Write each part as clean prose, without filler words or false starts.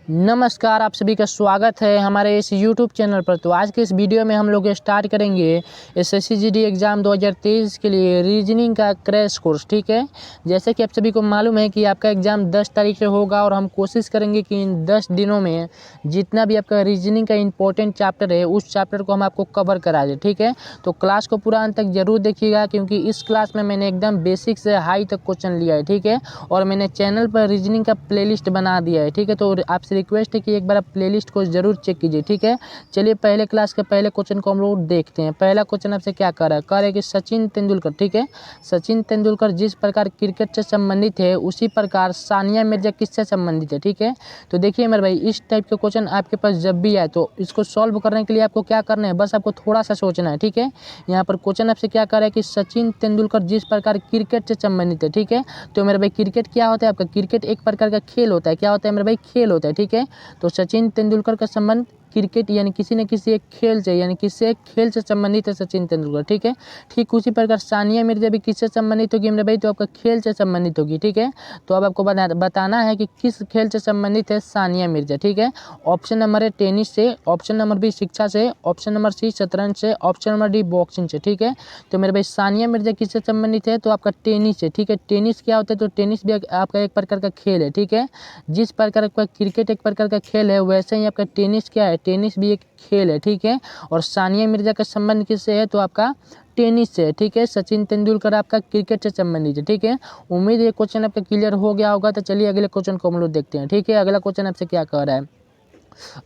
नमस्कार, आप सभी का स्वागत है हमारे इस YouTube चैनल पर। तो आज के इस वीडियो में हम लोग स्टार्ट करेंगे एसएससी जीडी एग्ज़ाम 2023 के लिए रीजनिंग का क्रैश कोर्स। ठीक है, जैसे कि आप सभी को मालूम है कि आपका एग्ज़ाम 10 तारीख से होगा और हम कोशिश करेंगे कि इन 10 दिनों में जितना भी आपका रीजनिंग का इंपॉर्टेंट चैप्टर है उस चैप्टर को हम आपको कवर करा दें। ठीक है, तो क्लास को पूरा अंत तक जरूर देखिएगा, क्योंकि इस क्लास में मैंने एकदम बेसिक से हाई तक क्वेश्चन लिया है। ठीक है, और मैंने चैनल पर रीजनिंग का प्लेलिस्ट बना दिया है। ठीक है, तो आपसे रिक्वेस्ट है कि एक बार आप प्लेलिस्ट को जरूर चेक कीजिए। ठीक है, चलिए पहले क्लास के पहले क्वेश्चन को हम लोग देखते हैं। पहला क्वेश्चन आपसे क्या कर रहा है कि सचिन तेंदुलकर, ठीक है, सचिन तेंदुलकर जिस प्रकार क्रिकेट से संबंधित है उसी प्रकार सानिया मिर्जा किससे संबंधित है। ठीक है, तो देखिए मेरे भाई, इस टाइप के क्वेश्चन आपके पास जब भी आए तो इसको सॉल्व करने के लिए आपको क्या करना है, बस आपको थोड़ा सा सोचना है। ठीक है, यहाँ पर क्वेश्चन आपसे क्या कर रहा है कि सचिन तेंदुलकर जिस प्रकार क्रिकेट से संबंधित है। ठीक है, तो मेरे भाई क्रिकेट क्या होता है, आपका क्रिकेट एक प्रकार का खेल होता है। क्या होता है मेरे भाई, खेल होता है। ठीक है, तो सचिन तेंदुलकर का संबंध क्रिकेट यानी किसी न किसी एक खेल से, यानी किसी एक खेल से संबंधित है सचिन तेंदुलकर। ठीक है, ठीक उसी प्रकार सानिया मिर्जा भी किससे संबंधित होगी मेरे भाई, तो आपका खेल से संबंधित होगी। ठीक है, तो अब आपको बताना है कि किस खेल से संबंधित है सानिया मिर्जा। ठीक है, ऑप्शन नंबर है टेनिस से, ऑप्शन नंबर बी शिक्षा से, ऑप्शन नंबर सी शतरंज से, ऑप्शन नंबर डी बॉक्सिंग से। ठीक है, तो मेरे भाई सानिया मिर्जा किससे संबंधित है, तो आपका टेनिस से। ठीक है, टेनिस क्या होता है, तो टेनिस भी आपका एक प्रकार का खेल है। ठीक है, जिस प्रकार का क्रिकेट एक प्रकार का खेल है वैसे ही आपका टेनिस क्या है, टेनिस भी एक खेल है। ठीक है, और सानिया मिर्जा का संबंध किससे है, तो आपका टेनिस से। ठीक है, सचिन तेंदुलकर आपका क्रिकेट से संबंधित है। ठीक है, उम्मीद है क्वेश्चन आपका क्लियर हो गया होगा। तो चलिए अगले क्वेश्चन को हम लोग देखते हैं। ठीक है, अगला क्वेश्चन आपसे क्या कह रहा है,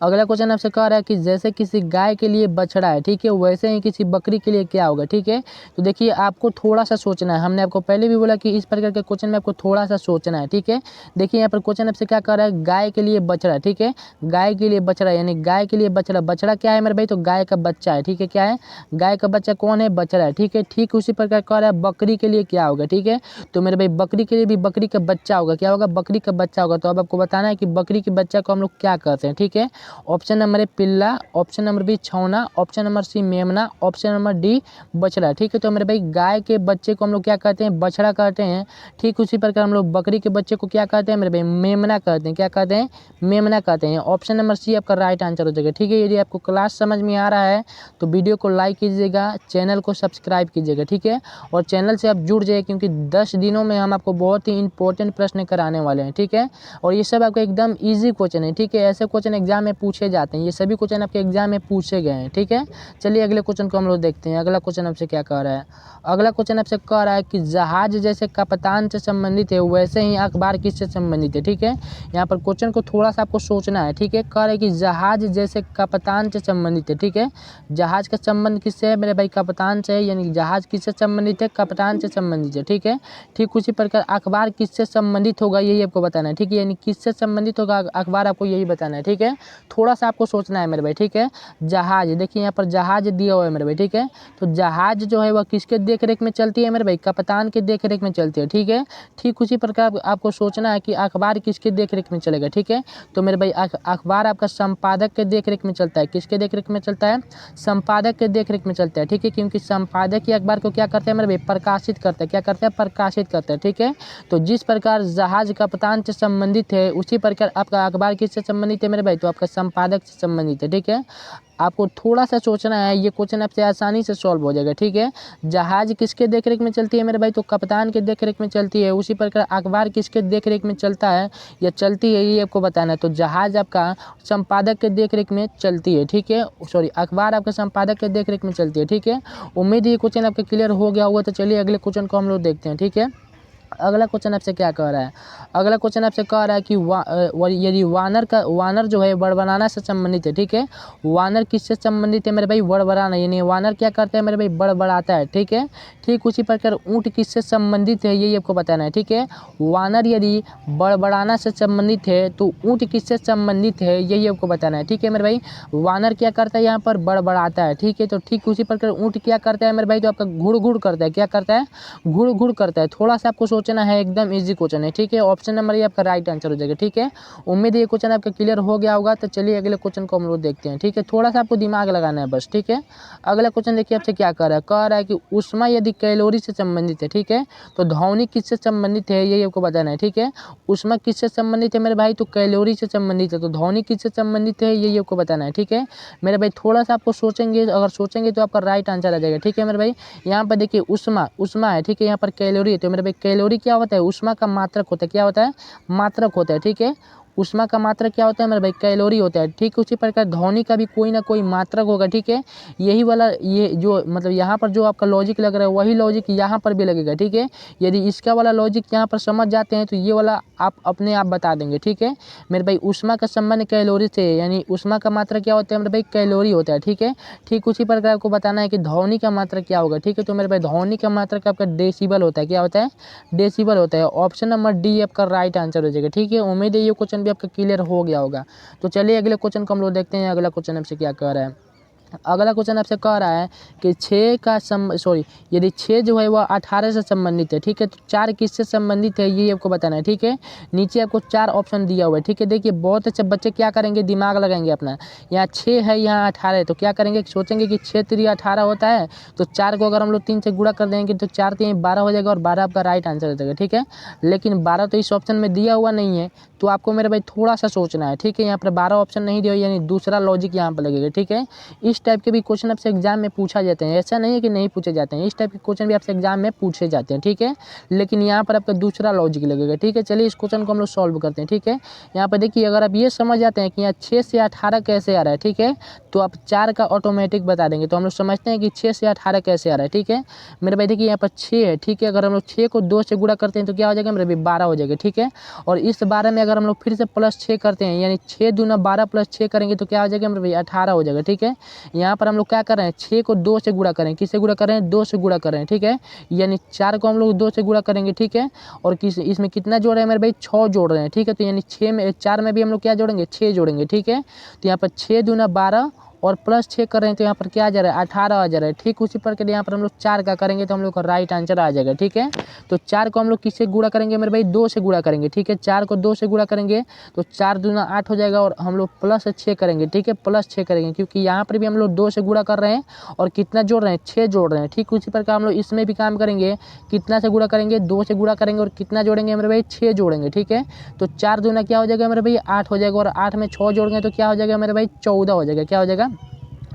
अगला क्वेश्चन आपसे कह रहा है कि जैसे किसी गाय के लिए बछड़ा है, ठीक है, वैसे ही किसी बकरी के लिए क्या होगा। ठीक है, तो देखिए आपको थोड़ा सा सोचना है। हमने आपको पहले भी बोला कि इस प्रकार के क्वेश्चन में आपको थोड़ा सा सोचना है। ठीक है, देखिए यहाँ पर क्वेश्चन आपसे क्या कह रहा है, गाय के लिए बछड़ा। ठीक है, गाय के लिए बछड़ा यानी गाय के लिए बछड़ा, बछड़ा क्या है मेरे भाई, तो गाय का बच्चा है। ठीक है, क्या है, गाय का बच्चा कौन है, बछड़ा है। ठीक है, ठीक उसी प्रकार कह रहा है बकरी के लिए क्या होगा। ठीक है, तो मेरे भाई बकरी के लिए भी बकरी का बच्चा होगा। क्या होगा, बकरी का बच्चा होगा। तो अब आपको बताना है कि बकरी के बच्चा को हम लोग क्या कहते हैं। ठीक है, ऑप्शन नंबर ए पिल्ला, ऑप्शन नंबर बी छौना, ऑप्शन नंबर सी मेमना, ऑप्शन नंबर डी बछड़ा। ठीक है, तो मेरे भाई गाय के बच्चे को हम लोग क्या कहते हैं, बछड़ा कहते हैं। ठीक उसी प्रकार हम लोग बकरी के बच्चे को क्या कहते हैं मेरे भाई, मेमना कहते हैं। क्या कहते हैं, मेमना कहते हैं। ऑप्शन नंबर सी आपका राइट आंसर हो जाएगा। ठीक है, यदि आपको क्लास समझ में आ रहा है तो वीडियो को लाइक कीजिएगा, चैनल को सब्सक्राइब कीजिएगा। ठीक है, और चैनल से आप जुड़ जाइए, क्योंकि 10 दिनों में हम आपको बहुत ही इंपॉर्टेंट प्रश्न कराने वाले हैं। ठीक है, और ये सब आपका एकदम ईजी क्वेश्चन है। ठीक है, ऐसे क्वेश्चन एग्जाम में पूछे जाते हैं, ये सभी क्वेश्चन आपके एग्जाम में पूछे गए हैं। ठीक है, चलिए अगले क्वेश्चन को हम लोग देखते हैं। अगला क्वेश्चन आपसे क्या कह रहा है, अगला क्वेश्चन आपसे कह रहा है कि जहाज जैसे कप्तान से संबंधित है वैसे ही अखबार किससे संबंधित है। ठीक है, यहाँ पर क्वेश्चन को थोड़ा सा आपको सोचना है। ठीक है, कह रहा है कि जहाज जैसे कप्तान से संबंधित है। ठीक है, जहाज का संबंध किससे है मेरे भाई, कप्तान से है, यानी जहाज किससे संबंधित है, कप्तान से संबंधित है। ठीक है, ठीक उसी प्रकार अखबार किससे संबंधित होगा यही आपको बताना है। ठीक है, यानी किससे संबंधित होगा अखबार, आपको यही बताना है। ठीक है, थोड़ा सा आपको सोचना है मेरे भाई। ठीक है, जहाज, देखिए यहाँ पर जहाज दिया हुआ है मेरे भाई। ठीक है, तो जहाज जो है वह किसके देख रेख में चलती है मेरे भाई, कप्तान के देख रेख में चलती है। ठीक है, ठीक उसी प्रकार आपको सोचना है कि अखबार किसके देख रेख में चलेगा। ठीक है, तो मेरे भाई अखबार आपका संपादक के देख रेख में चलता है। किसके देख रेख में चलता है, संपादक के देख रेख में चलता है। ठीक है, क्योंकि संपादक ही अखबार को क्या करते हैं मेरे भाई, प्रकाशित करते हैं। क्या करते हैं, प्रकाशित करते हैं। ठीक है, तो जिस प्रकार जहाज कप्तान से संबंधित है उसी प्रकार आपका अखबार किससे संबंधित है मेरे भाई, तो आपका संपादक से संबंधित है। ठीक है, आपको थोड़ा सा सोचना है, ये क्वेश्चन आपसे आसानी से सॉल्व हो जाएगा। ठीक है, जहाज किसके देखरेख में चलती है मेरे भाई, तो कप्तान के देखरेख में चलती है। उसी प्रकार अखबार किसके देखरेख में चलता है या चलती है, ये आपको बताना है। तो जहाज आपका संपादक के देखरेख में चलती है। ठीक है, सॉरी, अखबार आपके संपादक के देखरेख में चलती है। ठीक है, उम्मीद है ये क्वेश्चन आपका क्लियर हो गया होगा। तो चलिए अगले क्वेश्चन को हम लोग देखते हैं। ठीक है, अगला क्वेश्चन आपसे क्या कह रहा है, अगला क्वेश्चन आपसे कह रहा है कि यदि वानर जो है बड़बड़ाना से संबंधित है। ठीक है, वानर किससे संबंधित है मेरे भाई, बड़बड़ाना, यानी वानर क्या करता है मेरे भाई, बड़बड़ाता है। ठीक है, ठीक उसी प्रकार ऊँट किससे संबंधित है यही आपको बताना है। ठीक है, वानर यदि बड़बड़ाना से संबंधित है तो ऊँट किससे संबंधित है यही आपको बताना है। ठीक है मेरे भाई, वानर क्या करता है, यहाँ पर बड़बड़ाता है। ठीक है, तो ठीक उसी प्रकार ऊँट क्या करता है मेरे भाई, तो आपका घुड़ घुड़ करता है। क्या करता है, घुड़ घुड़ करता है। थोड़ा सा आपको सोचना है, एकदम ईजी क्वेश्चन है, ठीक है। ऑप्शन नंबर ये आपका राइट आंसर हो जाएगा, ठीक है। उम्मीद है ये क्वेश्चन आपका क्लियर हो गया होगा। तो चलिए अगले क्वेश्चन को हम लोग देखते हैं, ठीक है। थोड़ा सा आपको दिमाग लगाना है बस, ठीक है। अगला क्वेश्चन देखिए आपसे क्या कह रहा है कि ऊष्मा यदि कैलोरी से संबंधित है, ठीक है, तो ध्वनि किससे संबंधित है, ये आपको बताना है, ठीक है। ऊष्मा किससे संबंधित है मेरे भाई, तो कैलोरी से संबंधित है। तो ध्वनि किससे संबंधित है, ये आपको बताना है, ठीक है मेरे भाई। थोड़ा सा आपको सोचेंगे, अगर सोचेंगे तो आपका राइट आंसर आ जाएगा, ठीक है मेरे भाई। यहाँ पर देखिए ऊष्मा है, ठीक है। यहाँ पर कैलोरी है, तो मेरे भाई कैलोरी क्या होता है, ऊष्मा का मात्रक होता है। क्या होता है, मात्रक होता है, ठीक है। ऊष्मा का मात्रक क्या होता है मेरे भाई, कैलोरी होता है, ठीक। उसी प्रकार ध्वनि का भी कोई ना कोई मात्रक होगा, ठीक है। यही वाला ये जो मतलब यहाँ पर जो आपका लॉजिक लग रहा है वही लॉजिक यहाँ पर भी लगेगा, ठीक है। यदि इसका वाला लॉजिक यहाँ पर समझ जाते हैं तो ये वाला आप अपने आप बता देंगे, ठीक है मेरे भाई। ऊष्मा का संबंध कैलोरी से, यानी ऊष्मा का मात्रक क्या होता है मेरे भाई, कैलोरी होता है, ठीक है। ठीक उसी प्रकार आपको बताना है कि ध्वनि का मात्रक क्या होगा, ठीक है। तो मेरे भाई ध्वनि का मात्रक आपका डेसिबल होता है। क्या होता है, डेसिबल होता है। ऑप्शन नंबर डी आपका राइट आंसर हो जाएगा, ठीक है। उम्मीद है ये क्वेश्चन भी आपका क्लियर हो गया होगा। तो चलिए अगले क्वेश्चन को हम लोग देखते हैं। अगला क्वेश्चन आपसे क्या कह रहा है। अगला क्वेश्चन आपसे कह रहा है कि 6 का यदि 6 जो है वह 18 से संबंधित है, ठीक है, तो 4 किससे संबंधित है, ये आपको बताना है, ठीक है। नीचे आपको 4 ऑप्शन दिया हुआ है, ठीक है। देखिए बहुत अच्छे बच्चे क्या करेंगे, दिमाग लगाएंगे अपना। यहाँ 6 है, यहाँ 18 है, तो क्या करेंगे, सोचेंगे कि 6 3 18 होता है, तो 4 को अगर हम लोग 3 से गुणा कर देंगे तो 4 3 12 हो जाएगा, और 12 आपका राइट आंसर हो जाएगा, ठीक है। लेकिन 12 तो इस ऑप्शन में दिया हुआ नहीं है, तो आपको मेरे भाई थोड़ा सा सोचना है, ठीक है। यहाँ पर 12 ऑप्शन नहीं दिया, यानी दूसरा लॉजिक यहाँ पर लगेगा, ठीक है। इस टाइप के भी क्वेश्चन आपसे एग्जाम में पूछा जाते हैं, ऐसा नहीं है कि नहीं पूछे जाते हैं, इस टाइप के क्वेश्चन भी आपसे एग्जाम में पूछे जाते हैं, ठीक है। लेकिन यहाँ पर आपका दूसरा लॉजिक लगेगा, ठीक है। चलिए इस क्वेश्चन को हम लोग सॉल्व करते हैं, ठीक है। यहाँ पर देखिए अगर आप ये समझ जाते हैं कि यहाँ 6 से 18 कैसे आ रहा है, ठीक है, तो आप 4 का ऑटोमेटिक बता देंगे। तो हम लोग समझते हैं कि 6 से 18 कैसे आ रहा है, ठीक है मेरे भाई। देखिए यहाँ पर 6 है, ठीक है। अगर हम लोग 6 को 2 से गुणा करते हैं तो क्या हो जाएगा मेरे भाई, 12 हो जाएगा, ठीक है। और इस 12 में अगर हम लोग फिर से प्लस 6 करते हैं, यानी 6 दूना 12 प्लस 6 करेंगे तो क्या हो जाएगा मेरे भाई, 18 हो जाएगा, ठीक है। यहाँ पर हम लोग क्या कर रहे हैं, 6 को 2 से गुणा करें, किससे गुणा करें, 2 से गुणा करें, ठीक है। यानी 4 को हम लोग 2 से गुणा करेंगे, ठीक है। और इसमें कितना जोड़ रहे हैं मेरे भाई, 6 जोड़ रहे हैं, ठीक है। तो यानी 6 में 4 में भी हम लोग क्या जोड़ेंगे, 6 जोड़ेंगे, ठीक है। तो यहाँ पर 6 दूना 12 और प्लस 6 कर रहे हैं, तो यहाँ पर क्या आ जा रहा है, 18 आ जा रहा है। ठीक उसी प्रकार यहाँ पर हम लोग 4 का करेंगे तो हम लोग का राइट आंसर आ जाएगा, ठीक है। तो 4 को हम लोग किससे गुणा करेंगे मेरे भाई, 2 से गुणा करेंगे, ठीक है। 4 को 2 से गुणा करेंगे तो 4 दूना 8 हो जाएगा, और हम लोग प्लस 6 करेंगे, ठीक है, प्लस 6 करेंगे, क्योंकि यहाँ पर भी हम लोग 2 से गुणा कर रहे हैं और कितना जोड़ रहे हैं, 6 जोड़ रहे हैं। ठीक उसी प्रकार हम लोग इसमें भी काम करेंगे, कितना से गुणा करेंगे, 2 से गुणा करेंगे और कितना जोड़ेंगे मेरे भाई, 6 जोड़ेंगे, ठीक है। तो 4 दूना क्या हो जाएगा मेरे भाई, 8 हो जाएगा, और 8 में 6 जोड़ेंगे तो क्या हो जाएगा मेरे भाई, 14 हो जाएगा। क्या हो जाएगा,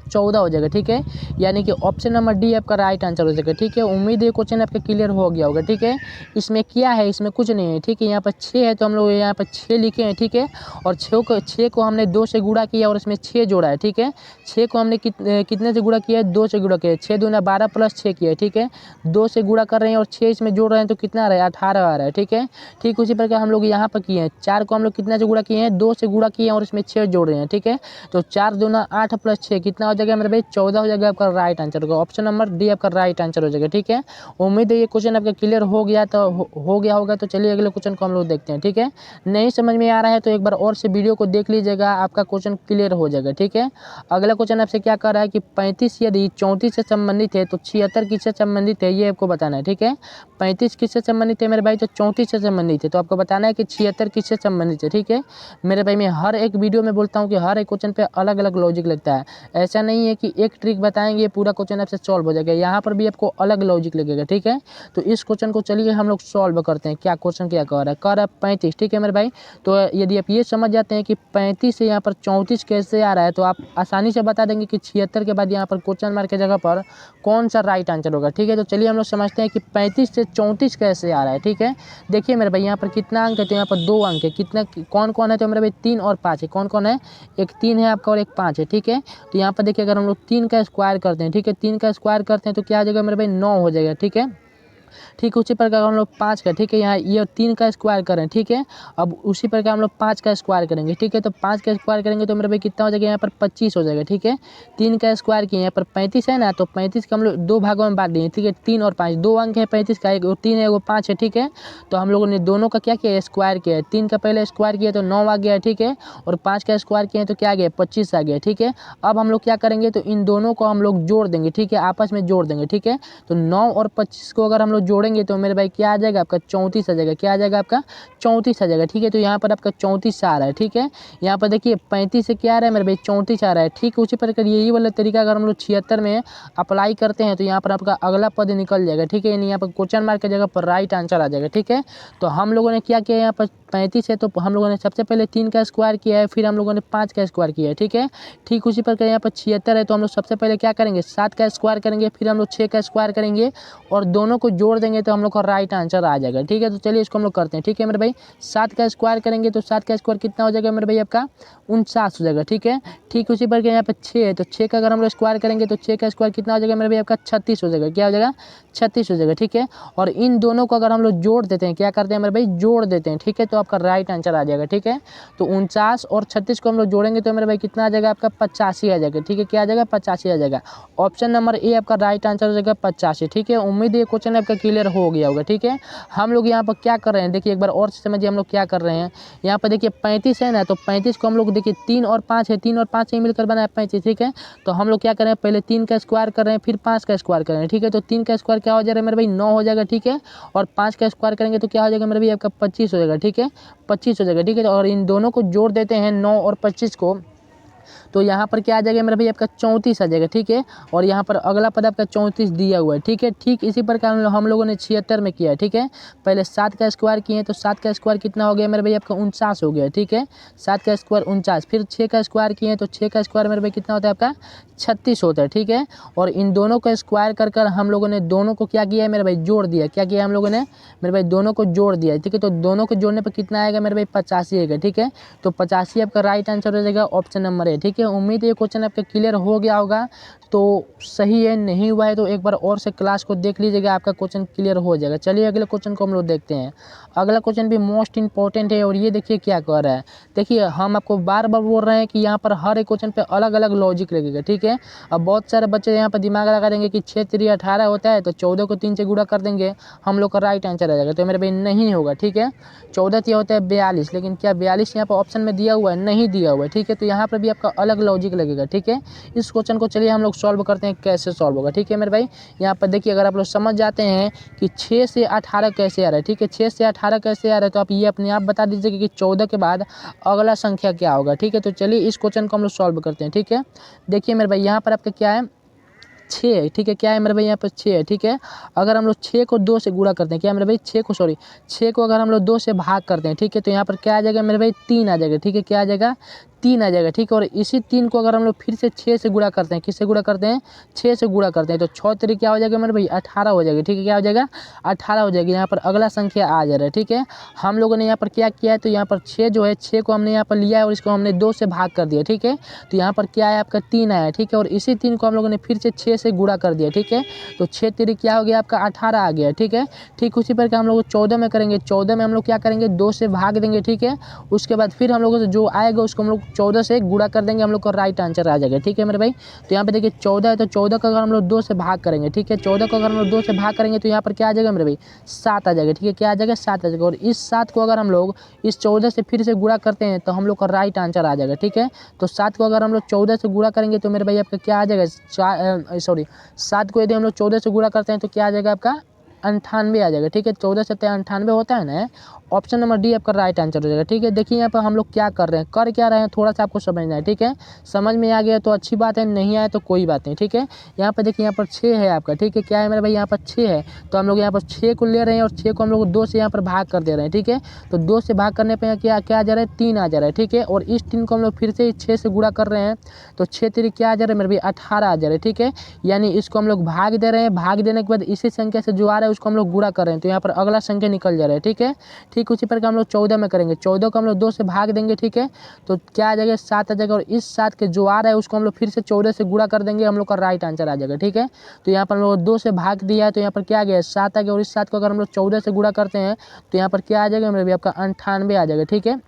14 हो जाएगा, ठीक है। यानी कि ऑप्शन नंबर डी आपका राइट आंसर हो जाएगा, ठीक है। उम्मीद है क्वेश्चन आपका क्लियर हो गया होगा, ठीक है। इसमें क्या है, इसमें कुछ नहीं है, ठीक है। यहाँ पर 6 है तो हम लोग यहाँ पर 6 लिखे हैं, ठीक है। और 6 को हमने 2 से गुणा किया और इसमें 6 जोड़ा है, ठीक है। 6 को हमने कितने से गुणा किया है, 2 से गुणा किया है। 6 दूना 12 प्लस 6 किया है, ठीक है। 2 से गुणा कर रहे हैं और 6 इसमें जोड़ रहे हैं तो कितना आ रहा है, 18 आ रहा है, ठीक है। ठीक उसी प्रकार हम लोग यहाँ पर किए हैं, 4 को हम लोग कितना से गुणा किए हैं, 2 से गुणा किए हैं और इसमें 6 जोड़ रहे हैं, ठीक है। तो 4 दूना 8 प्लस 6 कितना हो जाएगा मेरे भाई, 14 हो जाएगा। आपका राइट आंसर होगा, ऑप्शन नंबर डी आपका राइट आंसर हो जाएगा, ठीक है। उम्मीद है ये क्वेश्चन आपका क्लियर हो गया होगा। तो चलिए अगले क्वेश्चन को हम लोग देखते हैं, ठीक है। नहीं समझ में आ रहा है तो एक बार और से वीडियो को देख लीजिएगा, आपका क्वेश्चन क्लियर हो जाएगा, ठीक है। अगला क्वेश्चन आपसे क्या कर रहा है कि 35 यदि 34 से संबंधित है तो 76 किससे संबंधित है, ये आपको बताना है, ठीक है। 35 किससे संबंधित है मेरे भाई, तो 34 से संबंधित है, तो आपको बताना है कि 76 किससे संबंधित है, ठीक है मेरे भाई। मैं हर एक वीडियो में बोलता हूँ कि हर एक क्वेश्चन पे अलग अलग लॉजिक लगता है, ऐसा नहीं है कि एक ट्रिक बताएंगे पूरा क्वेश्चन आपसे सॉल्व हो जाएगा, यहाँ पर भी आपको अलग लॉजिक लगेगा, ठीक है। तो इस क्वेश्चन को चलिए हम लोग सॉल्व करते हैं। क्या क्वेश्चन क्या कह रहा है 35, ठीक है मेरे भाई। तो यदि आप ये समझ जाते हैं कि 35 से यहाँ पर 34 कैसे आ रहा है, तो आप आसानी से बता देंगे कि 76 के बाद यहाँ पर क्वेश्चन मार्क के जगह पर कौन सा राइट आंसर होगा, ठीक है। तो चलिए हम लोग समझते हैं कि 35 से 34 कैसे आ रहा है, ठीक है। देखिए मेरे भाई यहाँ पर कितना अंक है, तो यहाँ पर 2 अंक है। कितना कौन कौन है, तो मेरे भाई 3 और 5 है। कौन कौन है, एक 3 है आपका और एक 5 है, ठीक है। तो यहाँ पर देखिए अगर हम लोग 3 का स्क्वायर करते हैं, ठीक है, 3 का स्क्वायर करते हैं तो क्या आ जाएगा मेरे भाई, 9 हो जाएगा, ठीक है। ठीक उसी प्रकार हम लोग 5 का, ठीक है, यहाँ ये 3 का स्क्वायर करें, ठीक है। अब उसी प्रकार हम लोग 5 का स्क्वायर करेंगे, ठीक है। तो 5 का स्क्वायर करेंगे तो मेरे भाई कितना हो जाएगा, यहाँ पर 25 हो जाएगा, ठीक है। 3 का स्क्वायर किए, यहाँ पर 35 है ना, तो 35 का हम लोग 2 भागों में बांट दिए, ठीक है। 3 और 5 2 अंक है 35 का, एक 3 है वो 5 है, ठीक है। तो हम लोगों ने दोनों का क्या किया, स्क्वायर किया है। 3 का पहले स्क्वायर किया तो 9 आ गया, ठीक है। और 5 का स्क्वायर किए तो क्या आ गया, 25 आ गया, ठीक है। अब हम लोग क्या करेंगे, तो इन दोनों को हम लोग जोड़ देंगे, ठीक है, आपस में जोड़ देंगे, ठीक है। तो 9 और 25 को अगर हम लोग जोड़ेंगे तो मेरे भाई क्या आ जाएगा आपका 34 आ जाएगा। क्या आ जाएगा आपका 34 आ जाएगा, ठीक है। तो यहाँ पर आपका 34 आ रहा है, ठीक है। यहाँ पर देखिए 35 से क्या आ रहा है मेरे भाई 34 आ रहा है, ठीक। उसी प्रकार यही वाला तरीका अगर हम लोग 76 में अप्लाई करते हैं तो यहाँ पर आपका अगला पद निकल जाएगा, ठीक है। यानी यहाँ पर क्वेश्चन मार्क की जगह पर राइट आंसर आ जाएगा, ठीक है। तो हम लोगों ने क्या किया, यहाँ पर 35 है तो हम लोगों ने सबसे पहले 3 का स्क्वायर किया है, फिर हम लोगों ने 5 का स्क्वायर किया है, ठीक है। ठीक उसी प्रकार यहाँ पर 76 है तो हम लोग सबसे पहले क्या करेंगे 7 का स्क्वायर करेंगे, फिर हम लोग 6 का स्क्वायर करेंगे और दोनों को जोड़ देंगे तो हम लोग का राइट आंसर आ जाएगा, ठीक है। तो चलिए इसको हम लोग करते हैं, ठीक है मेरे भाई। 7 का स्क्वायर करेंगे तो 7 का स्क्वायर कितना हो जाएगा मेरे भाई आपका 49 हो जाएगा, ठीक है। ठीक उसी प्रकार यहाँ पर 6 है तो 6 का अगर हम लोग स्क्वायर करेंगे तो 6 का स्क्वायर कितना हो जाएगा मेरे भाई आपका 36 हो जाएगा। क्या हो जाएगा 36 हो जाएगा, ठीक है। और इन दोनों को अगर हम लोग जोड़ देते हैं, क्या करते हैं मेरे भाई जोड़ देते हैं, ठीक है। तो आपका राइट आंसर आ जाएगा, ठीक है। तो 49 और 36 को हम लोग जोड़ेंगे तो मेरे भाई कितना आ जाएगा आपका 85 आ जाएगा, ठीक है। क्या आ जाएगा 85 आ जाएगा। ऑप्शन नंबर ए आपका राइट आंसर हो जाएगा 85, ठीक है। उम्मीद है ये क्वेश्चन आपका क्लियर हो गया होगा, ठीक है। हम लोग यहाँ पर क्या कर रहे हैं देखिए एक बार और समझिए हम लोग क्या कर रहे हैं। यहाँ पर देखिए 35 है ना, तो 35 को हम लोग देखिए 3 और 5 है, 3 और 5 से मिलकर बना है 35, ठीक है। तो हम लोग क्या कर रहे हैं पहले 3 का स्क्वायर कर रहे हैं फिर 5 का स्क्वायर कर रहे हैं, ठीक है। तो 3 का स्क्वायर क्या हो जाएगा मेरे भाई 9 हो जाएगा, ठीक है। और 5 का स्क्वायर करेंगे तो क्या हो जाएगा मेरे भाई आपका 25 हो जाएगा, ठीक है। 25 हो जाएगा, ठीक है। और इन दोनों को जोड़ देते हैं 9 और 25 को, तो यहाँ पर क्या आ जाएगा मेरे भाई आपका 34 आ जाएगा, ठीक है। और यहाँ पर अगला पद आपका 34 दिया हुआ है, ठीक है। ठीक इसी प्रकार हम लोगों ने 76 में किया है, ठीक है। पहले 7 का स्क्वायर किए तो 7 का स्क्वायर कितना हो गया मेरे भाई आपका 49 हो गया, ठीक है। 7 का स्क्वायर 49, फिर 6 का स्क्वायर किए तो 6 का स्क्वायर मेरे भाई कितना होता है आपका 36 होता है, ठीक है। और इन दोनों का स्क्वायर कर हम लोगों ने दोनों को क्या किया है मेरे भाई जोड़ दिया। क्या किया हम लोगों ने मेरे भाई दोनों को जोड़ दिया, ठीक है। तो दोनों को जोड़ने पर कितना आएगा मेरे भाई 85 आएगा, ठीक है। तो 85 आपका राइट आंसर हो जाएगा ऑप्शन नंबर ए, ठीक है। उम्मीद है ये क्वेश्चन आपका क्लियर हो गया होगा। तो सही है, नहीं हुआ है तो एक बार और से क्लास को देख लीजिएगा, आपका क्वेश्चन क्लियर हो जाएगा। चलिए अगले क्वेश्चन को हम लोग देखते हैं। अगला क्वेश्चन भी मोस्ट इंपॉर्टेंट है और ये देखिए क्या कह रहा है। देखिए हम आपको बार बार बोल रहे हैं कि यहाँ पर हर एक क्वेश्चन पे अलग अलग लॉजिक लगेगा, ठीक है। अब बहुत सारे बच्चे यहाँ पर दिमाग लगा देंगे कि 6 3 18 होता है तो 14 को 3 से गुणा कर देंगे हम लोग का राइट आंसर आ जाएगा, तो मेरे भाई नहीं होगा, ठीक है। 14 क्या होता है 42, लेकिन क्या 42 यहाँ पर ऑप्शन में दिया हुआ है, नहीं दिया हुआ है, ठीक है। तो यहाँ पर भी आपका अलग लॉजिक लगेगा, ठीक है। इस क्वेश्चन को चलिए हम लोग सॉल्व करते हैं, कैसे सॉल्व होगा, ठीक है मेरे भाई। यहाँ पर देखिए अगर आप लोग समझ जाते हैं कि 6 से 18 कैसे आ रहा है, ठीक है। 6 से 18 कैसे आ रहा है तो आप ये अपने आप बता दीजिएगा कि 14 के बाद अगला संख्या क्या होगा, ठीक है। तो चलिए इस क्वेश्चन को हम लोग सॉल्व करते हैं, ठीक है। देखिए मेरे भाई यहाँ पर आपका क्या है 6 है, ठीक है। क्या है मेरे भाई यहाँ पर 6 है, ठीक है। अगर हम लोग 6 को 2 से गुणा करते हैं, क्या मेरे भाई 6 को अगर हम लोग 2 से भाग करते हैं, ठीक है। तो यहाँ पर क्या आ जाएगा मेरे भाई 3 आ जाएगा, ठीक है। क्या आ जाएगा 3 आ जाएगा, ठीक है। और इसी 3 को अगर हम लोग फिर से 6 से गुणा करते हैं, किससे गुणा करते हैं 6 से गुणा करते हैं, तो 6 3 क्या हो जाएगा मेरे भाई 18 हो जाएगा, ठीक है। क्या हो जाएगा 18 हो जाएगी। यहाँ पर अगला संख्या आ जा रहा है, ठीक है। हम लोगों ने यहाँ पर क्या किया है तो यहाँ पर 6 जो है 6 को हमने यहाँ पर लिया है और इसको हमने 2 से भाग कर दिया, ठीक है। तो यहाँ पर क्या है आपका 3 आया, ठीक है। और इसी 3 को हम लोगों ने फिर से 6 से गुणा कर दिया, ठीक है। तो 6 3 क्या हो गया आपका 18 आ गया, ठीक है। ठीक उसी प्रकार हम लोग 14 में करेंगे, 14 में हम लोग क्या करेंगे 2 से भाग देंगे, ठीक है। उसके बाद फिर हम लोगों से जो आएगा उसको हम लोग 14 से गुणा कर देंगे, हम लोग को राइट आंसर आ जाएगा, ठीक है मेरे भाई। तो यहाँ पे देखिए 14 है तो 14 का अगर हम लोग 2 से भाग करेंगे, ठीक है। 14 को अगर हम लोग 2 से भाग करेंगे तो यहाँ पर क्या आ जाएगा मेरे भाई 7 आ जाएगा, ठीक है। क्या आ जाएगा 7 आ जाएगा। और इस 7 को अगर हम लोग इस 14 से फिर से गुणा करते हैं तो हम लोग का राइट आंसर आ जाएगा, ठीक है। तो 7 को अगर हम लोग 14 से गुणा करेंगे तो मेरे भाई आपका क्या आ जाएगा 7 को यदि हम लोग 14 से गुणा करते हैं तो क्या आ जाएगा आपका 98 आ जाएगा, ठीक है। 14 से 98 होता है ना। ऑप्शन नंबर डी आपका राइट आंसर हो जाएगा, ठीक है। देखिए यहाँ पर हम लोग क्या कर रहे हैं, कर क्या रहे हैं थोड़ा सा आपको समझना है, ठीक है। समझ में आ गया तो अच्छी बात है, नहीं आया तो कोई बात नहीं, ठीक है। यहाँ पर देखिए यहाँ पर 6 है आपका, ठीक है। क्या है मेरे भाई यहाँ पर 6 है तो हम लोग यहाँ पर 6 को ले रहे हैं और 6 को हम लोग 2 से यहाँ पर भाग कर दे रहे हैं, ठीक है। तो 2 से भाग करने पर क्या क्या आ जा रहा है 3 आ जा रहा है, ठीक है। और इस 3 को हम लोग फिर से 6 से गुणा कर रहे हैं तो 6 3 क्या आ जा रहा है मेरे भाई 18 आ जा रहा है, ठीक है। यानी इसको हम लोग भाग दे रहे हैं, भाग देने के बाद इसी संख्या से जो आ रहा है उसको हम लोग गुणा कर रहे हैं तो यहाँ पर अगला संख्या निकल जा रहा है, ठीक है। ठीक उसी प्रकार हम लोग 14 में करेंगे, 14 को हम लोग 2 से भाग देंगे, ठीक है। तो क्या आ जाएगा 7 आ जाएगा। और इस 7 के जो आ रहा है उसको हम लोग फिर से 14 से गुणा कर देंगे, हम लोग का राइट आंसर आ जाएगा, ठीक है। तो यहाँ पर हम लोग 2 से भाग दिया है तो यहाँ पर क्या आ गया 7 आ गया। और इस 7 को अगर हम लोग 14 से गुणा करते हैं तो यहाँ पर क्या आ जाएगा मेरे भी आपका 98 आ जाएगा, ठीक है।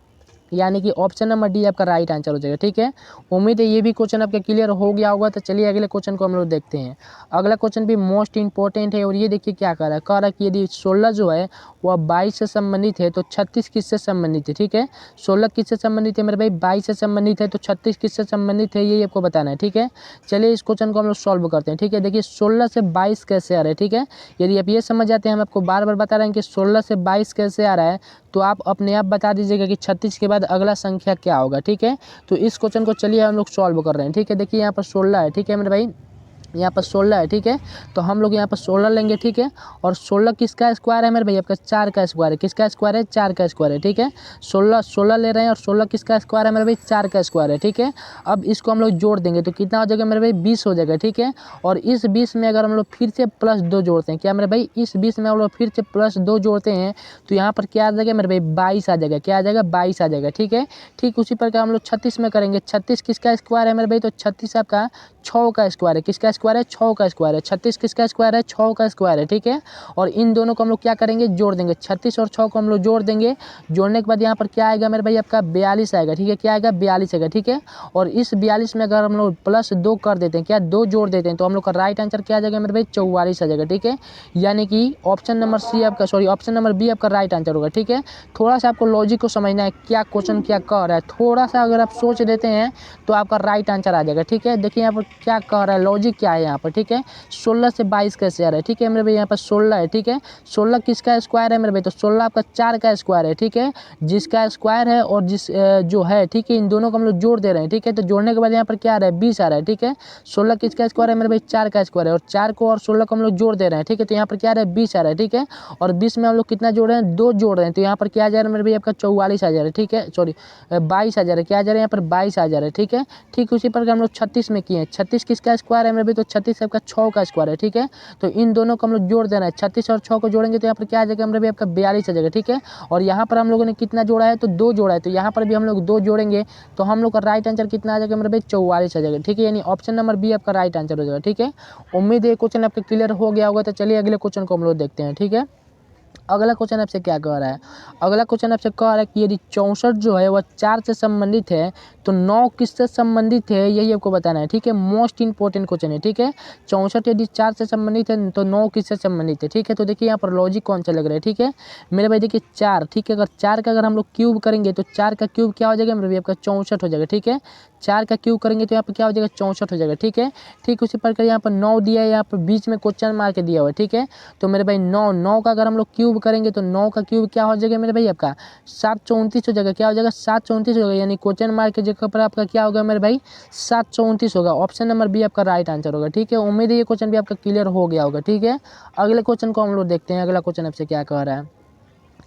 यानी कि ऑप्शन नंबर डी आपका राइट आंसर हो जाएगा। ठीक है, उम्मीद है ये भी क्वेश्चन आपका क्लियर हो गया होगा। तो चलिए अगले क्वेश्चन को हम लोग देखते हैं। अगला क्वेश्चन भी मोस्ट इंपॉर्टेंट है और ये देखिए क्या कह रहा है कि यदि 16 जो है वह 22 से संबंधित है तो 36 किससे संबंधित है। ठीक है, 16 किससे संबंधित है मेरे भाई, 22 से संबंधित है, तो 36 किससे संबंधित है यही आपको बताना है। ठीक है, चलिए इस क्वेश्चन को हम लोग सॉल्व करते हैं। ठीक है, देखिए 16 से 22 कैसे आ रहा है। ठीक है, यदि आप ये समझ जाते हैं, हम आपको बार बार बता रहे हैं कि 16 से 22 कैसे आ रहा है, तो आप अपने आप बता दीजिएगा कि 36 के बाद अगला संख्या क्या होगा। ठीक है, तो इस क्वेश्चन को चलिए हम लोग सॉल्व कर रहे हैं। ठीक है, देखिए यहाँ पर 16 है। ठीक है मेरे भाई, यहाँ पर 16 है। ठीक है, तो हम लोग यहाँ पर 16 लेंगे। ठीक है, और 16 किसका स्क्वायर है मेरे भाई, आपका 4 का स्क्वायर है। किसका स्क्वायर है, 4 का स्क्वायर है। ठीक है, 16 ले रहे हैं और 16 किसका स्क्वायर है मेरे भाई, 4 का स्क्वायर है। ठीक है, अब इसको हम लोग जोड़ देंगे तो कितना हो जाएगा मेरे भाई, 20 हो जाएगा। ठीक है, और इस 20 में अगर हम लोग फिर से +2 जोड़ते हैं, क्या मेरे भाई, इस 20 में हम लोग फिर से +2 जोड़ते हैं तो यहाँ पर क्या आ जाएगा मेरे भाई, 22 आ जाएगा। क्या आ जाएगा, 22 आ जाएगा। ठीक है, ठीक उसी प्रकार हम लोग 36 में करेंगे। 36 किसका स्क्वायर है मेरे भाई, तो 36 आपका 6 का स्क्वायर है। किसका स्क्वायर है, 6 का स्क्वायर है। 36 किसका स्क्वायर है, 6 का स्क्वायर है। ठीक है, और इन दोनों को हम लोग क्या करेंगे, जोड़ देंगे। 36 और 6 को हम लोग जोड़ देंगे। जोड़ने के बाद यहाँ पर क्या आएगा मेरे भाई, आपका 42 आएगा। ठीक है, क्या आएगा, 42 आएगा। ठीक है, और इस 42 में अगर हम लोग +2 कर देते हैं, क्या 2 जोड़ देते हैं, तो हम लोग का राइट आंसर क्या आ जाएगा मेरे भाई, 44 आ जाएगा। ठीक है, यानी कि ऑप्शन नंबर सी आपका, ऑप्शन नंबर बी आपका राइट आंसर होगा। ठीक है, थोड़ा सा आपको लॉजिक को समझना है, क्या क्वेश्चन क्या कह रहा है, थोड़ा सा अगर आप सोच देते हैं तो आपका राइट आंसर आ जाएगा। ठीक है, देखिए यहाँ पर क्या कह रहा है, लॉजिक क्या है यहाँ पर। ठीक है, 16 से 22 कैसे आ रहा है। ठीक है मेरे भाई, यहाँ पर 16 है। ठीक है, 16 किसका स्क्वायर है मेरे भाई, तो 16 आपका 4 का स्क्वायर है। ठीक है, जिसका स्क्वायर है और जिस जो है, ठीक है, इन दोनों को हम लोग जोड़ दे रहे हैं। ठीक है, तो जोड़ने के बाद यहाँ पर क्या आ रहा है, 20 आ रहा है। ठीक है, 16 किसका स्क्वायर है मेरे भाई, 4 का स्क्वायर है, और 4 को और 16 को हम लोग जोड़ दे रहे हैं। ठीक है, तो यहाँ पर क्या आ रहा है, 20 आ रहा है। ठीक है, और 20 में हम लोग कितना जोड़ रहे हैं, 2 जोड़ रहे हैं, तो यहाँ पर क्या आ जा रहा है मेरे भाई, आपका 44 आ जा रहा है। ठीक है, सॉरी 22 आ जा रहा है। क्या आ जा रहा है, यहाँ पर 22 आ जा रहा है। ठीक है, ठीक उसी प्रकार हम लोग 36 में किए हैं। 36 किसका स्क्वायर है मेरे भाई, तो 36 आपका 6 का स्क्वायर है। ठीक है, तो इन दोनों को हम लोग जोड़ देना है। 36 और 6 को जोड़ेंगे तो यहाँ पर क्या आ जाएगा मेरे भाई, आपका 42 आ जाएगा। ठीक है, और यहाँ पर हम लोगों ने कितना जोड़ा है, तो 2 जोड़ा है, तो यहाँ पर भी हम लोग 2 जोड़ेंगे तो हम लोग का राइट आंसर कितना आ जाएगा मेरे भाई, 44 आ जाएगा। ठीक है, यानी ऑप्शन नंबर बी आपका राइट आंसर हो जाएगा। ठीक है, उम्मीद है क्वेश्चन आपका क्लियर हो गया होगा। तो चलिए अगले क्वेश्चन को हम लोग देखते हैं। ठीक है, अगला क्वेश्चन आपसे क्या कह रहा है, अगला क्वेश्चन आपसे कह रहा है कि यदि 64 जो है वह 4 से संबंधित है तो 9 किससे संबंधित है, यही आपको बताना है। ठीक है, मोस्ट इंपॉर्टेंट क्वेश्चन है। ठीक है, 64 यदि 4 से संबंधित है तो 9 किससे संबंधित है। ठीक है, तो देखिए यहाँ पर लॉजिक कौन सा लग रहा है। ठीक है मेरे भाई, देखिए 4, ठीक है, अगर 4 का अगर हम लोग क्यूब करेंगे तो 4 का क्यूब क्या हो जाएगा मेरे भाई, आपका 64 हो जाएगा। ठीक है, 4 का क्यूब करेंगे तो यहाँ पर क्या हो जाएगा, 64 हो जाएगा। ठीक है, ठीक उसी प्रकार यहाँ पर 9 दिया है, यहाँ पर बीच में क्वेश्चन मार के दिया हुआ है। ठीक है, तो मेरे भाई 9 का अगर हम लोग क्यूब करेंगे तो 9 का क्यूब क्या हो जाएगा मेरे भाई, आपका 729 हो जाएगा। क्या हो जाएगा, 729 हो जाएगा, यानी क्वेश्चन मार्क की जगह पर आपका क्या होगा मेरे भाई, 729 होगा। ऑप्शन नंबर बी आपका राइट आंसर होगा। ठीक है, उम्मीद है ये क्वेश्चन भी आपका क्लियर हो गया होगा। ठीक है, अगले क्वेश्चन को हम लोग देखते हैं। अगला क्वेश्चन आपसे क्या कह रहा है,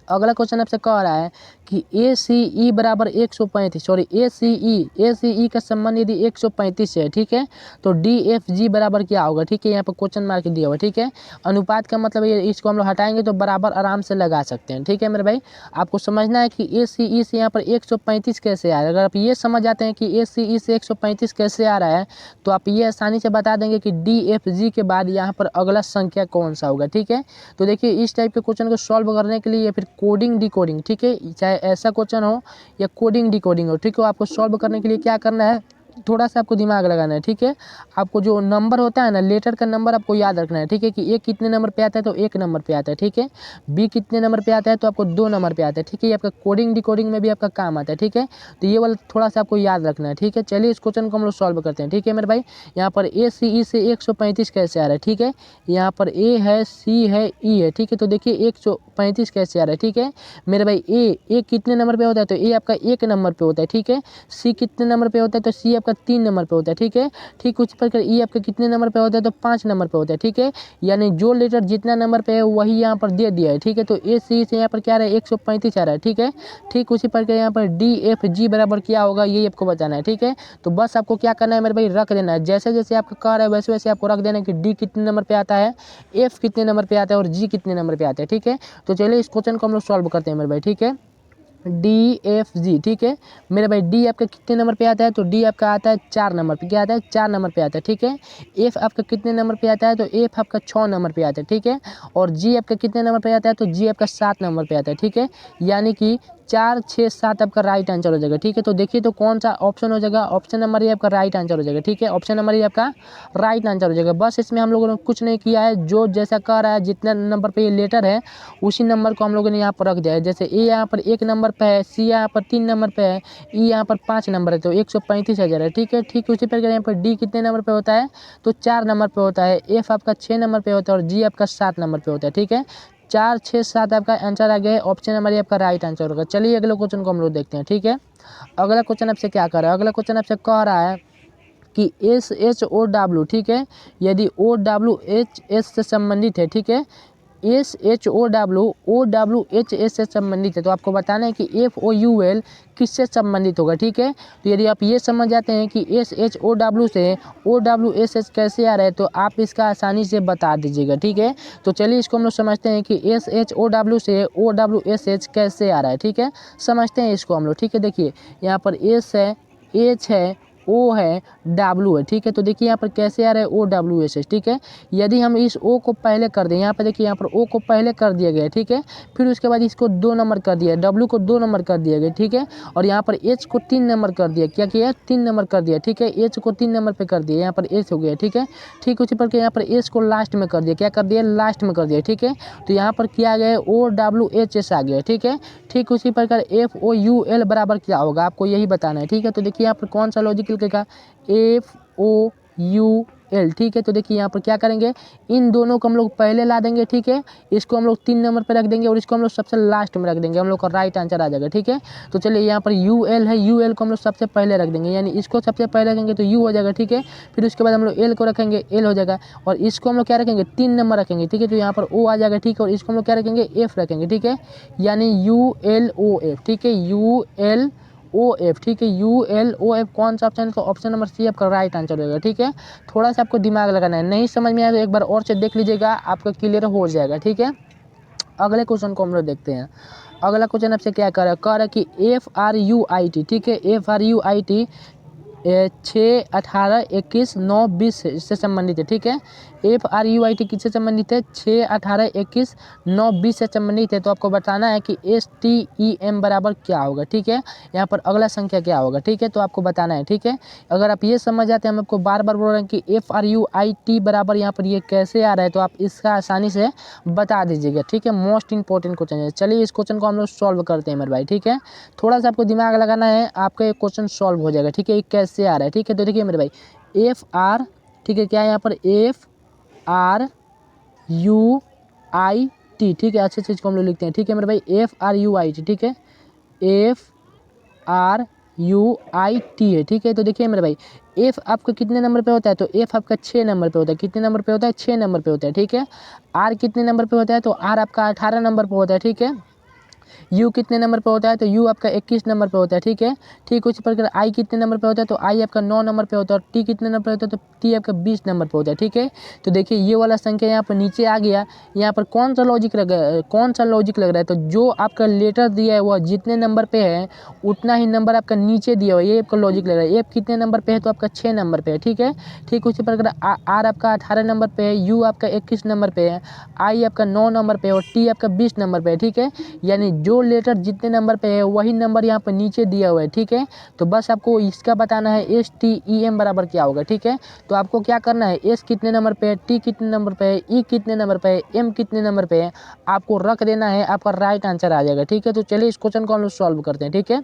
अगला क्वेश्चन आपसे कह रहा है कि ACE बराबर 135, सॉरी ACE का संबंध यदि 135 है। ठीक है, तो DFG बराबर क्या होगा। ठीक है, यहाँ पर क्वेश्चन मार्क दिया हुआ है। ठीक है, अनुपात का मतलब ये, इसको हम लोग हटाएंगे तो बराबर आराम से लगा सकते हैं। ठीक है मेरे भाई, आपको समझना है कि ACE से यहाँ पर 135 कैसे आ रहा है। अगर आप ये समझ जाते हैं कि ACE से 135 कैसे आ रहा है तो आप ये आसानी से बता देंगे कि DFG के बाद यहाँ पर अगला संख्या कौन सा होगा। ठीक है, तो देखिए इस टाइप के क्वेश्चन को सॉल्व करने के लिए या फिर कोडिंग डिकोडिंग, ठीक है, चाहे ऐसा क्वेश्चन हो या कोडिंग डिकोडिंग हो, ठीक है, आपको सॉल्व करने के लिए क्या करना है, थोड़ा सा आपको दिमाग लगाना है। ठीक है, आपको जो नंबर होता है ना, लेटर का नंबर आपको याद रखना है। ठीक है, कि ए कितने नंबर पे आता है तो 1 नंबर पे आता है। ठीक है, बी कितने नंबर पे आता है तो आपको 2 नंबर पे आता है। ठीक है, ये आपका कोडिंग डिकोडिंग में भी आपका काम आता है। ठीक है, तो ये वाला थोड़ा सा आपको याद रखना है। ठीक है, चलिए इस क्वेश्चन को हम लोग सॉल्व करते हैं। ठीक है मेरे भाई, यहाँ पर ACE से 135 कैसे आ रहा है। ठीक है, यहाँ पर A है, C है, E है। ठीक है, तो देखिए 135 कैसे आ रहा है। ठीक है मेरे भाई, ए कितने नंबर पे होता है तो ए आपका 1 नंबर पे होता है। ठीक है, C कितने नंबर पे होता है तो C आपका 3 नंबर पे होता है। ठीक है, ठीक उसी प्रकार E आपका कितने नंबर पे होता है तो 5 नंबर पे होता है। ठीक है, यानी जो लेटर जितना नंबर पे है वही यहाँ पर दे दिया है। ठीक है, तो ACE से यहाँ पर क्या आ रहा है, 135 आ रहा है। ठीक है, ठीक उसी प्रकार यहाँ पर DFG बराबर क्या होगा यही आपको बताना है। ठीक है, तो बस आपको क्या करना है मेरे भाई, रख देना है, जैसे जैसे आपका कह रहा है वैसे वैसे आपको रख देना है कि D कितने नंबर पे आता है, F कितने नंबर पे आता है और G कितने नंबर पे आता है। ठीक है, तो चलिए इस क्वेश्चन को हम लोग सॉल्व करते हैं मेरे भाई। ठीक है, DFG, ठीक है मेरे भाई, D आपका कितने नंबर पे आता है तो D आपका आता है 4 नंबर पे, क्या आता है 4 नंबर पे आता है। ठीक है, F आपका कितने नंबर पे आता है तो F आपका 6 नंबर पे आता है। ठीक है, और G आपका कितने नंबर पे आता है तो G आपका 7 नंबर पे आता है। ठीक है, यानी कि 4, 6, 7 आपका राइट आंसर हो जाएगा। ठीक है, तो देखिए तो कौन सा ऑप्शन हो जाएगा, ऑप्शन नंबर ये आपका राइट आंसर हो जाएगा। ठीक है, ऑप्शन नंबर ये आपका राइट आंसर हो जाएगा। बस इसमें हम लोगों ने कुछ नहीं किया है, जो जैसा कह रहा है जितना नंबर पे ये लेटर है उसी नंबर को हम लोगों ने यहाँ पर रख दिया है। जैसे ए यहाँ पर 1 नंबर पे है, सी यहाँ पर 3 नंबर पे है, ई यहाँ पर 5 नंबर है, तो 135,000 है। ठीक है, ठीक उसी प्रकार यहाँ पर डी कितने नंबर पे होता है, तो 4 नंबर पे होता है, एफ आपका 6 नंबर पे होता है और जी आपका 7 नंबर पे होता है। ठीक है, 4, 6, 7 आपका आंसर आ गया है, ऑप्शन नंबर ये आपका राइट आंसर होगा। चलिए अगले क्वेश्चन को हम लोग देखते हैं। ठीक है, अगला क्वेश्चन आपसे क्या कर रहा है, अगला क्वेश्चन आपसे कह रहा है कि एस एच ओ डब्ल्यू, ठीक है, यदि ओ डब्ल्यू एच एस से संबंधित है, ठीक है, S H O W H S से संबंधित है, तो आपको बताना है कि एफ ओ यू एल किससे संबंधित होगा। ठीक है, तो यदि आप ये समझ जाते हैं कि एस एच ओ डब्ल्यू से ओ डब्ल्यू एस एच कैसे आ रहा है, तो आप इसका आसानी से बता दीजिएगा। ठीक है, तो चलिए इसको हम लोग समझते हैं कि एस एच ओ डब्ल्यू से ओ डब्ल्यू एस एच कैसे आ रहा है। ठीक है, समझते हैं इसको हम लोग। ठीक है, देखिए यहाँ पर एस है, एच है, ओ है, डब्ल्यू है। ठीक है, तो देखिए यहाँ पर कैसे आ रहा है ओ डब्ल्यू एस एच। ठीक है, यदि हम इस ओ को पहले कर दें, यहाँ पर देखिए यहाँ पर ओ को पहले कर दिया गया है। ठीक है, फिर उसके बाद इसको 2 नंबर कर दिया, डब्ल्यू को 2 नंबर कर दिया गया। ठीक है, और यहाँ पर एच को 3 नंबर कर दिया, क्या किया, 3 नंबर कर दिया। ठीक है, एच को 3 नंबर पे कर दिया, यहाँ पर एच हो गया। ठीक है, ठीक उसी पर यहाँ पर एच को लास्ट में कर दिया, क्या कर दिया, लास्ट में कर दिया। ठीक है, तो यहाँ पर किया गया है ओ डब्ल्यू एच एस आ गया। ठीक है, ठीक उसी प्रकार एफ ओ यू एल बराबर क्या होगा, आपको यही बताना है। ठीक है, तो देखिए यहाँ पर कौन सा लॉजिक लिखेगा, एफ ओ यू एल। ठीक है, तो देखिए यहाँ पर क्या करेंगे, इन दोनों को हम लोग पहले ला देंगे। ठीक है, इसको हम लोग 3 नंबर पे रख देंगे और इसको हम लोग सबसे लास्ट में रख देंगे, हम लोग का राइट आंसर आ जाएगा। ठीक है, तो चलिए यहाँ पर यू एल है, यू एल को हम लोग सबसे पहले रख देंगे, यानी इसको सबसे पहले रखेंगे तो यू हो जाएगा। ठीक है, फिर उसके बाद हम लोग एल को रखेंगे, एल हो जाएगा, और इसको हम लोग क्या रखेंगे, 3 नंबर रखेंगे। ठीक है, तो यहाँ पर ओ आ जाएगा। ठीक है, और इसको हम लोग क्या रखेंगे, एफ रखेंगे। ठीक है, यानी यू एल ओ एफ। ठीक है, यू एल ओ एफ। ठीक है, यू एल ओ एफ कौन सा ऑप्शन है, तो ऑप्शन नंबर सी आपका राइट आंसर होगा। ठीक है, थोड़ा सा आपको दिमाग लगाना है, नहीं समझ में आया तो एक बार और से देख लीजिएगा, आपका क्लियर हो जाएगा। ठीक है, अगले क्वेश्चन को हम लोग देखते हैं। अगला क्वेश्चन आपसे क्या कह रहा है कि F R you I T, ठीक है, F R you I T 6, 18, 21, 9, 20 से संबंधित है। ठीक है, F R you I T किससे संबंधित है, 6, 18, 21, 9, 20 से संबंधित है, तो आपको बताना है कि एस टी ई एम बराबर क्या होगा। ठीक है, यहाँ पर अगला संख्या क्या होगा। ठीक है, तो आपको बताना है। ठीक है, अगर आप ये समझ जाते हैं, हम आपको बार बार बोल रहे हैं कि F R you I T बराबर यहाँ पर ये कैसे आ रहा है, तो आप इसका आसानी से बता दीजिएगा। ठीक है, मोस्ट इंपॉर्टेंट क्वेश्चन है। चलिए इस क्वेश्चन को हम लोग सॉल्व करते हैं मेरे भाई। ठीक है, थोड़ा सा आपको दिमाग लगाना है, आपका एक क्वेश्चन सॉल्व हो जाएगा। ठीक है, ये कैसे आ रहा है। ठीक है, तो देखिए मेरे भाई एफ आर, ठीक है, क्या है यहाँ पर F R you I T. ठीक है, अच्छे चीज़ को हम लोग लिखते हैं। ठीक है मेरे भाई, F R you I T. ठीक है, F R you I T है। ठीक है, तो देखिए मेरे भाई एफ आपका कितने नंबर पे होता है, तो एफ आपका 6 नंबर पे होता है। कितने नंबर पे होता है, 6 नंबर पे होता है। ठीक है, आर कितने नंबर पे होता है, तो आर आपका 18 नंबर पे होता है। ठीक है, यू कितने नंबर पे होता है, तो यू आपका 21 नंबर पे होता है। ठीक है, ठीक उसी प्रकार आई कितने नंबर पे होता है, तो आई आपका 9 नंबर पे होता है, और टी कितने नंबर पे होता है, तो टी आपका 20 नंबर पे होता है। ठीक है, तो देखिए ये वाला संख्या यहाँ पर नीचे आ गया, यहाँ पर कौन सा लॉजिक लग रहा है, तो जो आपका लेटर दिया है वह जितने नंबर पे है उतना ही नंबर आपका नीचे दिया हुआ है, ये आपका लॉजिक लग रहा है। एफ कितने नंबर पे है, तो आपका 6 नंबर पे है। ठीक है, ठीक उसी प्रकार आर आपका 18 नंबर पे है, यू आपका 21 नंबर पे है, आई आपका 9 नंबर पे है, और टी आपका 20 नंबर पे है। ठीक है, यानी जो लेटर जितने नंबर पे है वही नंबर यहाँ पर नीचे दिया हुआ है। ठीक है, तो बस आपको इसका बताना है एस टी ई एम बराबर क्या होगा। ठीक है, तो आपको क्या करना है, एस कितने नंबर पे है, टी कितने नंबर पे है, ई कितने नंबर पे है, एम कितने नंबर पे है, आपको रख देना है, आपका राइट आंसर आ जाएगा। ठीक है, तो चलिए इस क्वेश्चन को हम लोग सॉल्व करते हैं। ठीक है,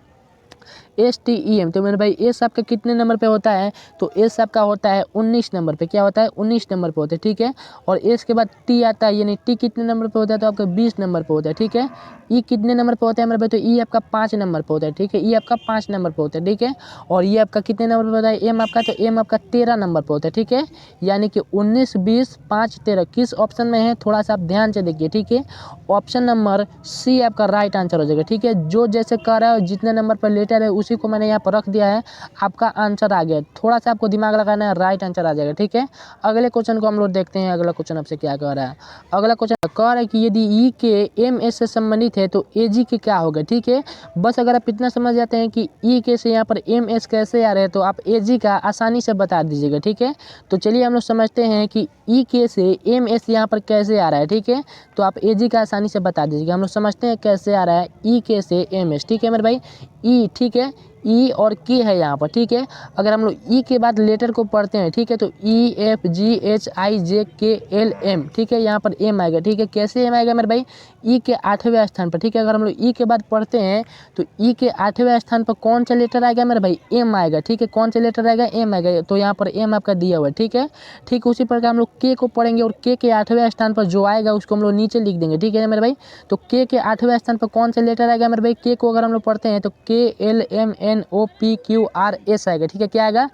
एस टी ई एम, तो मेरे भाई एस आपका कितने नंबर पे होता है, तो एस आपका होता है 19 नंबर पे, क्या होता है, 19 नंबर पे होता है। ठीक है, और एस के बाद टी आता है, यानी टी कितने नंबर पे होता है, तो आपका 20 नंबर पे होता है। ठीक है, ई कितने नंबर पे होता है मेरे भाई, तो ई आपका 5 नंबर पे होता है। ठीक है, ई आपका 5 नंबर पे होता है। ठीक है, और ये आपका कितने नंबर पे होता है, एम आपका, तो एम आपका 13 नंबर पे होता है। ठीक है, यानी कि 19, 20, 5, 13 किस ऑप्शन में है, थोड़ा सा आप ध्यान से देखिए। ठीक है, ऑप्शन नंबर सी आपका राइट आंसर हो जाएगा। ठीक है, जो जैसे कह रहा है जितने नंबर पर लेटर आ रहा है उसी को मैंने यहाँ पर रख दिया है, आपका आंसर आ गया। थोड़ा सा आपको दिमाग लगाना है, राइट आंसर आ जाएगा, ठीक है। अगले क्वेश्चन को हम लोग देखते हैं। अगला क्वेश्चन आपसे क्या कह रहा है। अगला क्वेश्चन कह रहा है कि यदि ई के एम एस से संबंधित है तो ए जी के क्या होगा, ठीक है। बस अगर आप इतना समझ जाते हैं कि ई के से यहाँ पर एम एस कैसे आ रहे हैं तो आप ए जी का आसानी से बता दीजिएगा, ठीक है। तो चलिए हम लोग समझते हैं कि ई के से एम एस यहाँ पर कैसे आ रहा है, ठीक है। तो आप ए जी का आसानी से बता दीजिएगा। हम लोग समझते हैं कैसे आ रहा है ई के से एम एस, ठीक है मेरे भाई। ई, ठीक है, ई और के है यहाँ पर, ठीक है। अगर हम लोग ई के बाद लेटर को पढ़ते हैं, ठीक है, तो E F G H I J K L M, ठीक है, यहाँ पर एम आएगा, ठीक है। कैसे एम आएगा मेरे भाई, ई के 8वें स्थान पर, ठीक है। अगर हम लोग ई के बाद पढ़ते हैं तो ई के 8वें स्थान पर कौन सा लेटर आएगा मेरे भाई, एम आएगा, ठीक है। कौन सा लेटर आएगा, एम आएगा। तो यहाँ पर एम आपका दिया हुआ है, ठीक है। ठीक उसी प्रकार हम लोग के को पढ़ेंगे और के 8वें स्थान पर जो आएगा उसको हम लोग नीचे लिख देंगे, ठीक है मेरे भाई। तो के 8वें स्थान पर कौन सा लेटर आएगा मेरे भाई, के को अगर हम लोग पढ़ते हैं तो K L M N O P Q R S आएगा, ठीक है। क्या आएगा,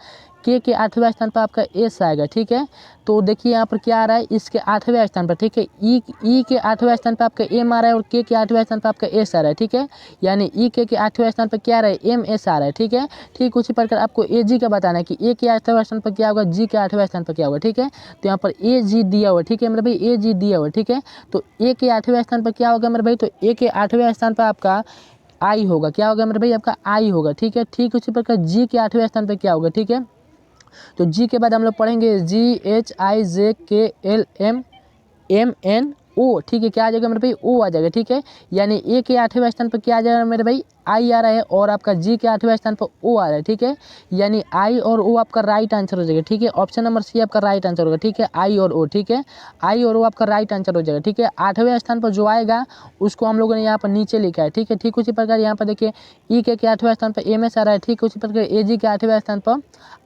के 8वें स्थान पर आपका एस आएगा, ठीक है। तो देखिए यहाँ पर क्या आ रहा है, इसके 8वें स्थान पर, ठीक है, ई के 8वें स्थान पर आपका एम आ रहा है और के 8वें स्थान पर आपका एस आ रहा है, ठीक है। यानी ई के 8वें स्थान पर क्या आ रहा है, एम एस आ रहा है, ठीक है। ठीक उसी प्रकार आपको ए जी का बताना है कि ए के 8वें स्थान पर क्या होगा, जी के 8वें स्थान पर क्या होगा, ठीक है। तो यहाँ पर ए जी दिया हुआ, ठीक है मेरे भाई, ए जी दिया हुआ, ठीक है। तो ए के 8वें स्थान पर क्या होगा मेरे भाई, तो ए के 8वें स्थान पर आपका आई होगा। क्या होगा मेरे भाई, आपका आई होगा, ठीक है। ठीक उसी प्रकार जी के 8वें स्थान पर क्या होगा, ठीक है। तो जी के बाद हम लोग पढ़ेंगे जी H I J K L M M N O, ठीक है। क्या आ जाएगा मेरे भाई, ओ आ जाएगा, ठीक है। यानी ए के 8वें स्थान पर क्या आ जाएगा मेरे भाई, आई आ रहा है और आपका जी के 8वें स्थान पर ओ आ रहा है, ठीक है। यानी आई और ओ आपका राइट आंसर हो जाएगा, ठीक है। ऑप्शन नंबर सी आपका राइट आंसर होगा, ठीक है। आई और ओ, ठीक है, आई और ओ आपका राइट आंसर हो जाएगा, ठीक है। 8वें स्थान पर जो आएगा उसको हम लोगों ने यहाँ पर नीचे लिखा है, ठीक है। ठीक उसी प्रकार यहाँ पर देखिए ई के 8वें स्थान पर एम एस आ रहा है, ठीक उसी प्रकार ए जी के 8वें स्थान पर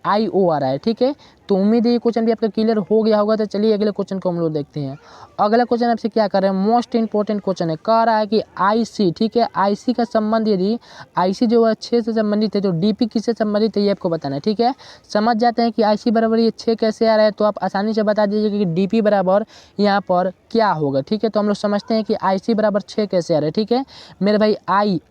आई ओ आ रहा है, ठीक है। तो उम्मीद है ये क्वेश्चन भी आपका क्लियर हो गया होगा। तो चलिए अगले क्वेश्चन को हम लोग देखते हैं। अगला क्वेश्चन आपसे क्या कर रहे हैं, मोस्ट इंपॉर्टेंट क्वेश्चन है। कह रहा है कि आईसी, ठीक है, आईसी का संबंध यदि आईसी जो है 6 से संबंधित है तो डीपी किससे संबंधित है ये आपको बताना है, ठीक है। समझ जाते हैं कि आईसी बराबर ये 6 कैसे आ रहा है, तो आप आसानी से बता दीजिएगा कि डीपी बराबर यहाँ पर क्या होगा, ठीक है। तो हम लोग समझते हैं कि आईसी बराबर 6 कैसे आ रहा है, ठीक है मेरे भाई।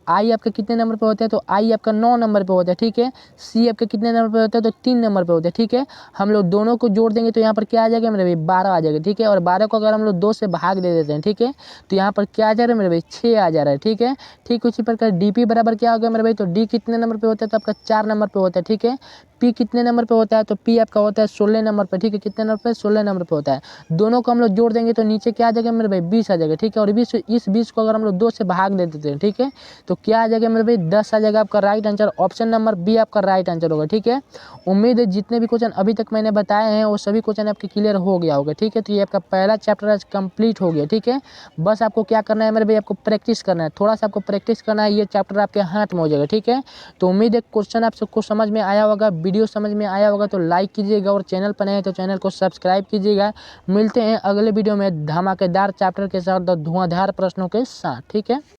आई आपका कितने नंबर पर होता है, तो आई आपका 9 नंबर पर होता है, ठीक है। सी आपका कितने नंबर पर होता है, तो 3 नंबर पर होता है, ठीक है। हम लोग दोनों को जोड़ देंगे तो यहाँ पर क्या आ जाएगा मेरे भाई, 12 आ जाएगा, ठीक है। और 12 को अगर हम लोग 2 से भाग दे देते हैं, ठीक है, तो यहाँ पर क्या आ जा रहा है मेरे भाई, 6 आ जा रहा है, ठीक है। ठीक उसी प्रकार डीपी बराबर क्या होगा मेरे भाई, तो डी कितने नंबर पे होता है, तो आपका 4 नंबर पे होता है, ठीक है। पी कितने नंबर पे होता है, तो पी आपका होता है 16 नंबर पे, ठीक है। कितने नंबर पे, 16 नंबर पे होता है। दोनों को हम लोग जोड़ देंगे तो नीचे क्या आ जाएगा मेरे भाई, 20 आ जाएगा, ठीक है। और 20 इस 20 को अगर हम लोग 2 से भाग दे देते हैं, ठीक है, तो क्या आ जाएगा मेरे भाई, 10 आ जाएगा आपका right answer. Option number B आपका राइट आंसर होगा, ठीक है। उम्मीद है जितने भी क्वेश्चन अभी तक मैंने बताए हैं वो सभी क्वेश्चन आपके क्लियर हो गया होगा, ठीक है। तो ये आपका पहला चैप्टर आज कंप्लीट हो गया, ठीक है। बस आपको क्या करना है मेरे भाई, आपको प्रैक्टिस करना है, थोड़ा सा आपको प्रैक्टिस करना है, ये चैप्टर आपके हाथ में हो जाएगा, ठीक है। तो उम्मीद है क्वेश्चन आप सबको समझ में आया होगा, वीडियो समझ में आया होगा तो लाइक कीजिएगा और चैनल पर नए हैं तो चैनल को सब्सक्राइब कीजिएगा। मिलते हैं अगले वीडियो में धमाकेदार चैप्टर के साथ, धुआंधार प्रश्नों के साथ, ठीक है।